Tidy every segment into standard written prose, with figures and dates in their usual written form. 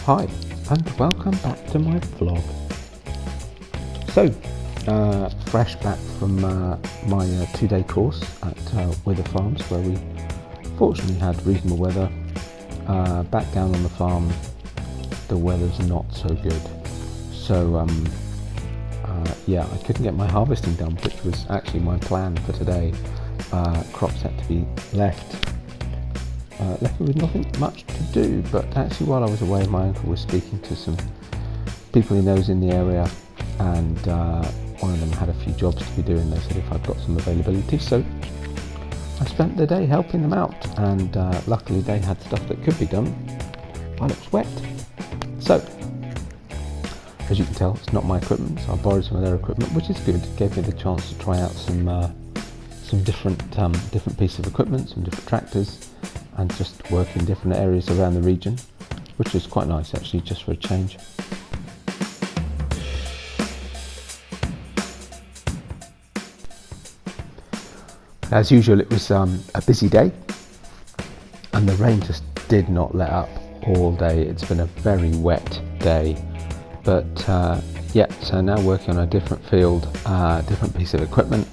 Hi, and welcome back to my vlog. So, fresh back from my 2-day course at Wither Farms, where we fortunately had reasonable weather. Back down on the farm, the weather's not so good. So, yeah, I couldn't get my harvesting done, which was actually my plan for today. Crops had to be left with nothing much to do, but actually while I was away, my uncle was speaking to some people he knows in the area, and one of them had a few jobs to be doing. They said if I've got some availability, so I spent the day helping them out, and luckily they had stuff that could be done while it was wet. So, as you can tell, it's not my equipment, so I borrowed some of their equipment, which is good. It gave me the chance to try out some different pieces of equipment, some different tractors, and just work in different areas around the region, which is quite nice actually, just for a change. As usual, it was a busy day, and the rain just did not let up all day. It's been a very wet day, but yeah, so now working on a different field, different piece of equipment.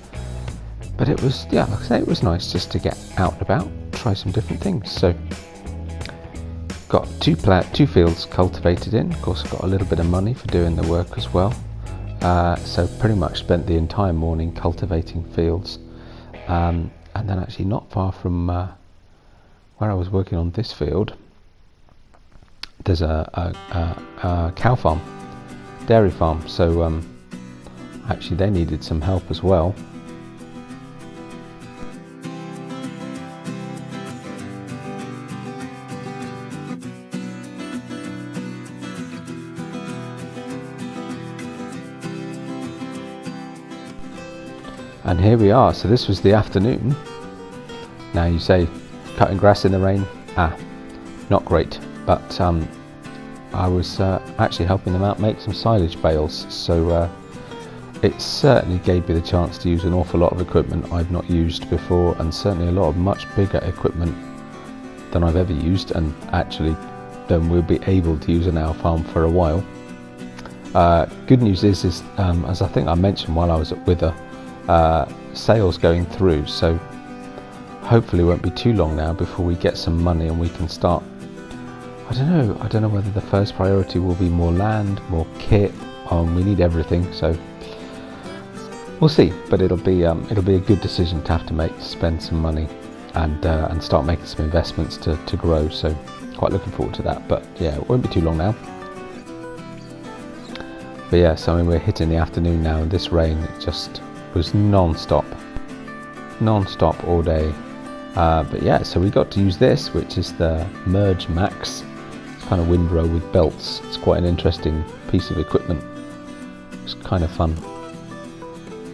But it was, yeah, like I say, it was nice just to get out and about, try some different things. So, got two fields cultivated in. Of course, I've got a little bit of money for doing the work as well. So pretty much spent the entire morning cultivating fields. And then actually not far from where I was working on this field, there's a cow farm, dairy farm. So actually they needed some help as well. And here we are. So this was the afternoon. Now you say cutting grass in the rain, not great, but I was actually helping them out make some silage bales, so it certainly gave me the chance to use an awful lot of equipment I've not used before, and certainly a lot of much bigger equipment than I've ever used, and actually then we'll be able to use on our farm for a while. Good news is as I think I mentioned while I was at Wither, sales going through, so hopefully it won't be too long now before we get some money and we can start. I don't know whether the first priority will be more land, more kit. We need everything, so we'll see. But it'll be a good decision to have to make, to spend some money and start making some investments to grow. So quite looking forward to that. But yeah, it won't be too long now. But yeah, so I mean, we're hitting the afternoon now, and this rain just was non-stop all day. But yeah, so we got to use this, which is the Merge Max. It's kind of windrow with belts. It's quite an interesting piece of equipment. It's kind of fun.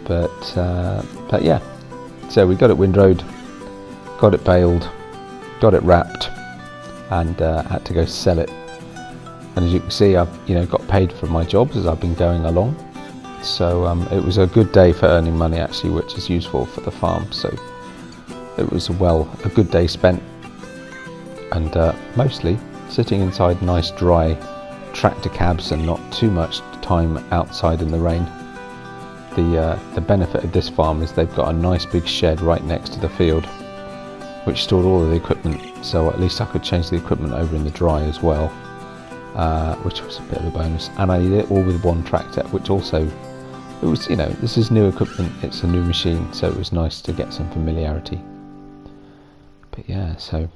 But yeah, so we got it windrowed, got it baled, got it wrapped, and had to go sell it. And as you can see, I've got paid for my jobs as I've been going along. So it was a good day for earning money actually, which is useful for the farm. So it was a good day spent, and mostly sitting inside nice dry tractor cabs and not too much time outside in the rain. The benefit of this farm is they've got a nice big shed right next to the field, which stored all of the equipment. So at least I could change the equipment over in the dry as well, which was a bit of a bonus. And I did it all with one tractor, which also, it was, this is new equipment, it's a new machine, so it was nice to get some familiarity. But yeah, so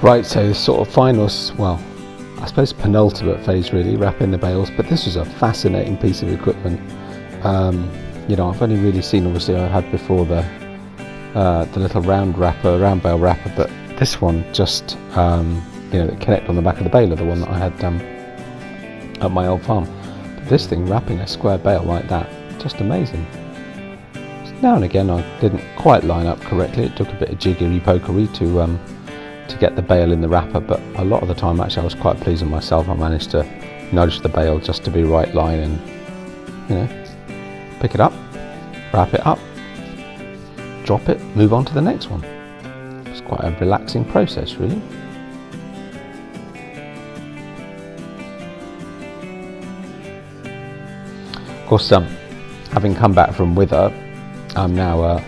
Right, so the sort of final, well, I suppose penultimate phase really, wrapping the bales, but this was a fascinating piece of equipment. I've only really seen, obviously I had before the little round bale wrapper, but this one just, that connect on the back of the baler, the one that I had at my old farm. But this thing wrapping a square bale like that, just amazing. Now and again I didn't quite line up correctly, it took a bit of jiggery pokery to get the bale in the wrapper, but a lot of the time actually I was quite pleased with myself. I managed to nudge the bale just to be right line and pick it up, wrap it up, drop it, move on to the next one. It's quite a relaxing process really. Of course, having come back from Wither, I'm now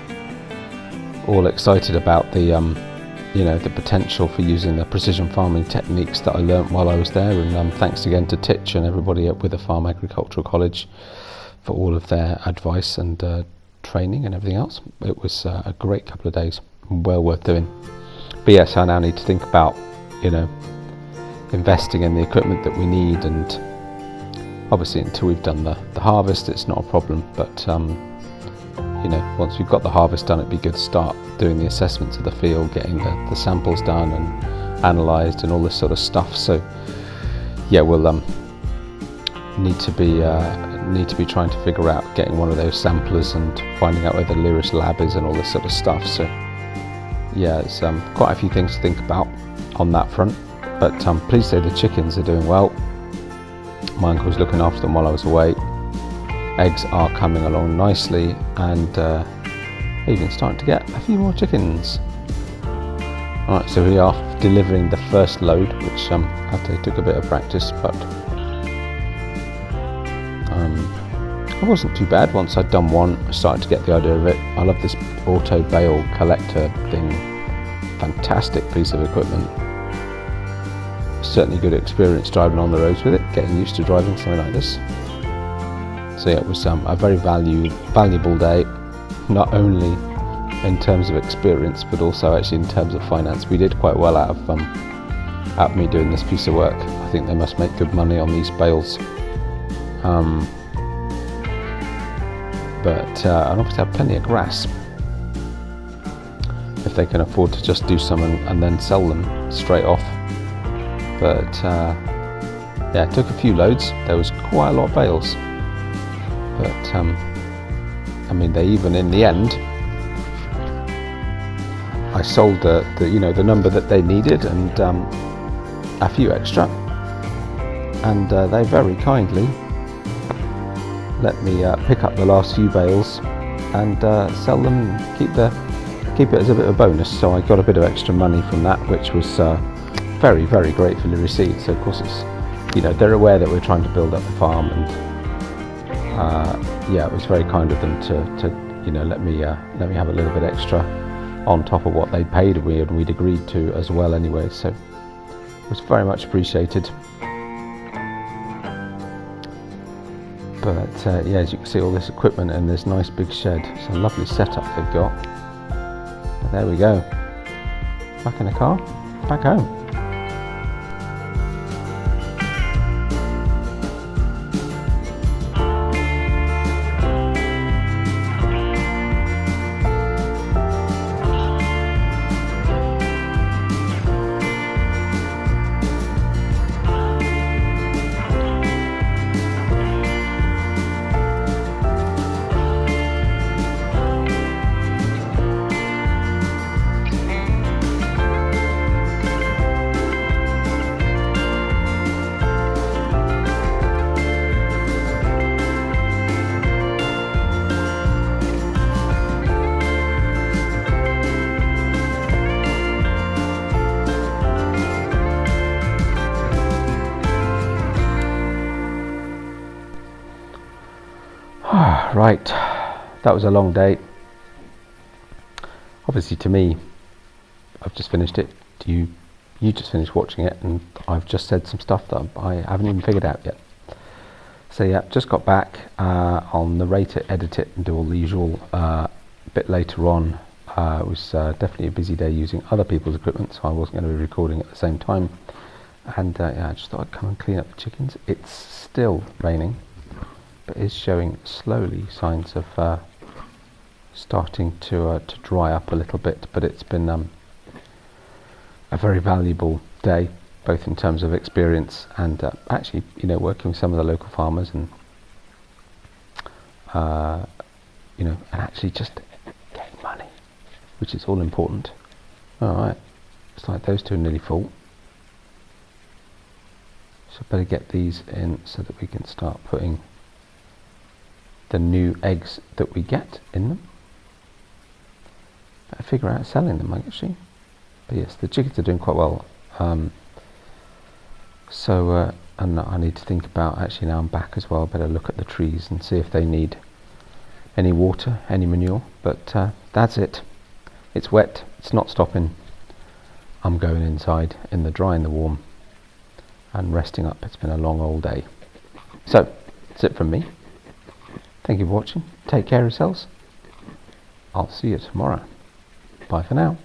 all excited about the potential for using the precision farming techniques that I learnt while I was there, and thanks again to Titch and everybody at Wither Farm Agricultural College for all of their advice and training and everything else. It was a great couple of days, well worth doing. But yes, I now need to think about investing in the equipment that we need, and obviously until we've done the harvest it's not a problem, but once we've got the harvest done, it'd be good to start doing the assessments of the field, getting the samples done and analysed and all this sort of stuff. So yeah, we'll need to be trying to figure out getting one of those samplers and finding out where the Lyris lab is and all this sort of stuff. So yeah, it's quite a few things to think about on that front, but please say the chickens are doing well. My uncle was looking after them while I was away. Eggs are coming along nicely, and even starting to get a few more chickens. Alright, so we are delivering the first load, which took a bit of practice, but it wasn't too bad. Once I'd done one, I started to get the idea of it. I love this auto bale collector thing. Fantastic piece of equipment. Certainly good experience driving on the roads with it, getting used to driving something like this. So yeah, it was a very valuable day, not only in terms of experience, but also actually in terms of finance. We did quite well out of me doing this piece of work. I think they must make good money on these bales. And obviously have plenty of grass if they can afford to just do some and then sell them straight off. But yeah, it took a few loads. There was quite a lot of bales. But they even in the end, I sold the number that they needed and a few extra, and they very kindly let me pick up the last few bales and sell them, keep it as a bit of a bonus. So I got a bit of extra money from that, which was very, very gratefully received. So of course it's they're aware that we're trying to build up the farm, and yeah, it was very kind of them to let me have a little bit extra on top of what they paid me, and we'd agreed to as well anyway. So it was very much appreciated. But yeah, as you can see, all this equipment in this nice big shed. It's a lovely setup they've got. But there we go. Back in the car, back home. Right, that was a long day. Obviously to me, I've just finished it. You just finished watching it, and I've just said some stuff that I haven't even figured out yet. So yeah, just got back. I'll narrate it, edit it, and do all the usual bit later on. It was definitely a busy day using other people's equipment, so I wasn't going to be recording at the same time. And yeah, I just thought I'd come and clean up the chickens. It's still raining, but is showing slowly signs of starting to dry up a little bit. But it's been a very valuable day, both in terms of experience and actually, working with some of the local farmers and and actually just getting money, which is all important. All right, it's like those two are nearly full. So better get these in so that we can start putting the new eggs that we get in them. Better figure out selling them actually. But yes, the chickens are doing quite well. And I need to think about, actually now I'm back as well, better look at the trees and see if they need any water, any manure. But that's it. It's wet, it's not stopping. I'm going inside in the dry and the warm and resting up. It's been a long old day. So, that's it from me. Thank you for watching. Take care of yourselves. I'll see you tomorrow. Bye for now.